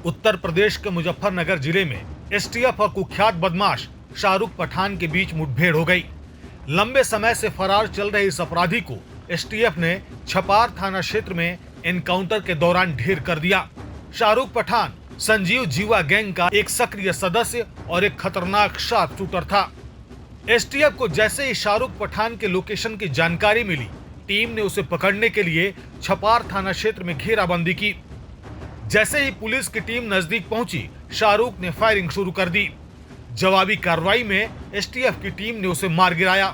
उत्तर प्रदेश के मुजफ्फरनगर जिले में एसटीएफ और कुख्यात बदमाश शाहरुख पठान के बीच मुठभेड़ हो गई। लंबे समय से फरार चल रहे इस अपराधी को एसटीएफ ने छपार थाना क्षेत्र में एनकाउंटर के दौरान ढेर कर दिया। शाहरुख पठान संजीव जीवा गैंग का एक सक्रिय सदस्य और एक खतरनाक शार्प शूटर था। एसटीएफ को जैसे ही शाहरुख पठान के लोकेशन की जानकारी मिली, टीम ने उसे पकड़ने के लिए छपार थाना क्षेत्र में घेराबंदी की। जैसे ही पुलिस की टीम नजदीक पहुंची, शाहरुख ने फायरिंग शुरू कर दी। जवाबी कार्रवाई में एसटीएफ की टीम ने उसे मार गिराया।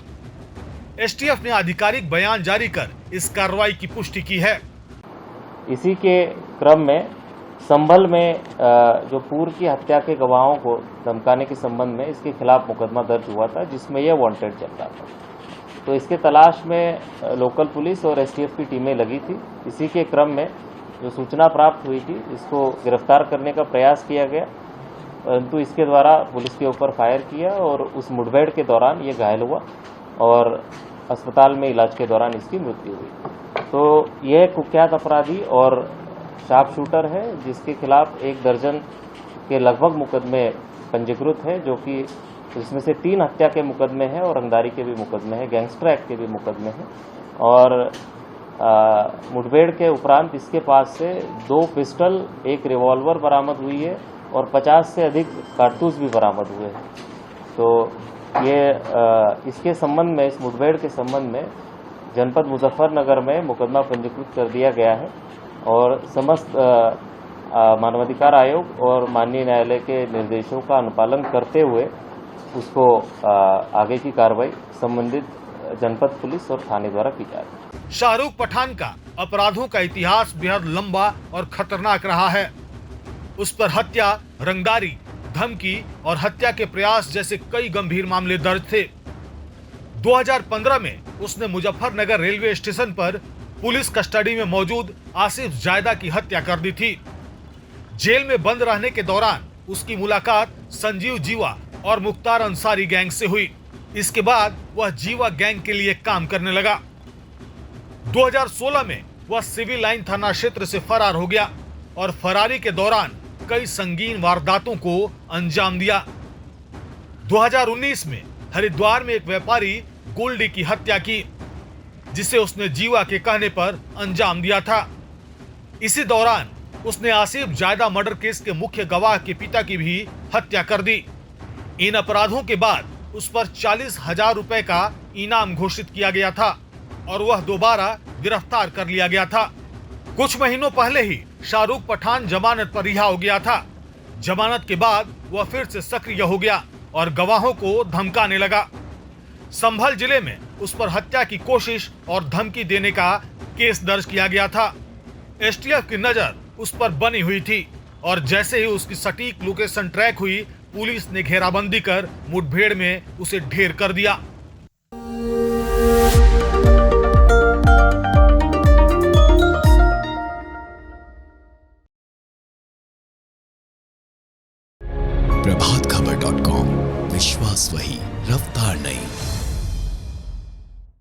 एसटीएफ ने आधिकारिक बयान जारी कर इस कार्रवाई की पुष्टि की है। इसी के क्रम में संभल में जो पूर्व की हत्या के गवाहों को धमकाने के संबंध में इसके खिलाफ मुकदमा दर्ज हुआ था, जिसमें यह वांटेड चल रहा था। तो इसके तलाश में लोकल पुलिस और एसटीएफ की टीमें लगी थी। इसी के क्रम में जो सूचना प्राप्त हुई थी, इसको गिरफ्तार करने का प्रयास किया गया, परंतु इसके द्वारा पुलिस के ऊपर फायर किया और उस मुठभेड़ के दौरान ये घायल हुआ और अस्पताल में इलाज के दौरान इसकी मृत्यु हुई। तो यह कुख्यात अपराधी और शार्प शूटर है, जिसके खिलाफ 1 दर्जन के लगभग मुकदमे पंजीकृत है, जो कि इसमें से 3 हत्या के मुकदमे हैं और रंगदारी के भी मुकदमे हैं, गैंगस्टर एक्ट के भी मुकदमे हैं। और मुठभेड़ के उपरांत इसके पास से 2 पिस्टल, 1 रिवॉल्वर बरामद हुई है और 50 से अधिक कारतूस भी बरामद हुए हैं। तो ये इसके संबंध में, इस मुठभेड़ के संबंध में जनपद मुजफ्फरनगर में मुकदमा पंजीकृत कर दिया गया है और समस्त मानवाधिकार आयोग और माननीय न्यायालय के निर्देशों का अनुपालन करते हुए उसको आगे की कार्रवाई संबंधित जनपद पुलिस और थाने द्वारा की जा रही है। शाहरुख पठान का अपराधों का इतिहास बेहद लंबा और खतरनाक रहा है। उस पर हत्या, रंगदारी, धमकी और हत्या के प्रयास जैसे कई गंभीर मामले दर्ज थे। 2015 में उसने मुजफ्फरनगर रेलवे स्टेशन पर पुलिस कस्टडी में मौजूद आसिफ जायदा की हत्या कर दी थी। जेल में बंद रहने के दौरान उसकी मुलाकात संजीव जीवा और मुख्तार अंसारी गैंग से हुई। इसके बाद वह जीवा गैंग के लिए काम करने लगा। 2016 में वह सिविल लाइन थाना क्षेत्र से फरार हो गया और फरारी के दौरान कई संगीन वारदातों को अंजाम दिया। 2019 में हरिद्वार में एक व्यापारी गोल्डी की हत्या की, जिसे उसने जीवा के कहने पर अंजाम दिया था। इसी दौरान उसने आसिफ जायदा मर्डर केस के मुख्य गवाह के पिता की भी हत्या कर दी। इन अपराधों के बाद उस पर 40,000 रुपए का इनाम घोषित किया गया था और वह दोबारा गिरफ्तार कर लिया गया था। कुछ महीनों पहले ही शाहरुख पठान जमानत पर रिहा हो गया था। जमानत के बाद वह फिर से सक्रिय हो गया और गवाहों को धमकाने लगा। संभल जिले में उस पर हत्या की कोशिश और धमकी देने का केस दर्ज किया गया था। एसटीएफ की नजर उस पर बनी हुई थी और जैसे ही उसकी सटीक लोकेशन ट्रैक हुई, पुलिस ने घेराबंदी कर मुठभेड़ में उसे ढेर कर दिया। प्रभातखबर.com, विश्वास वही, रफ्तार नहीं।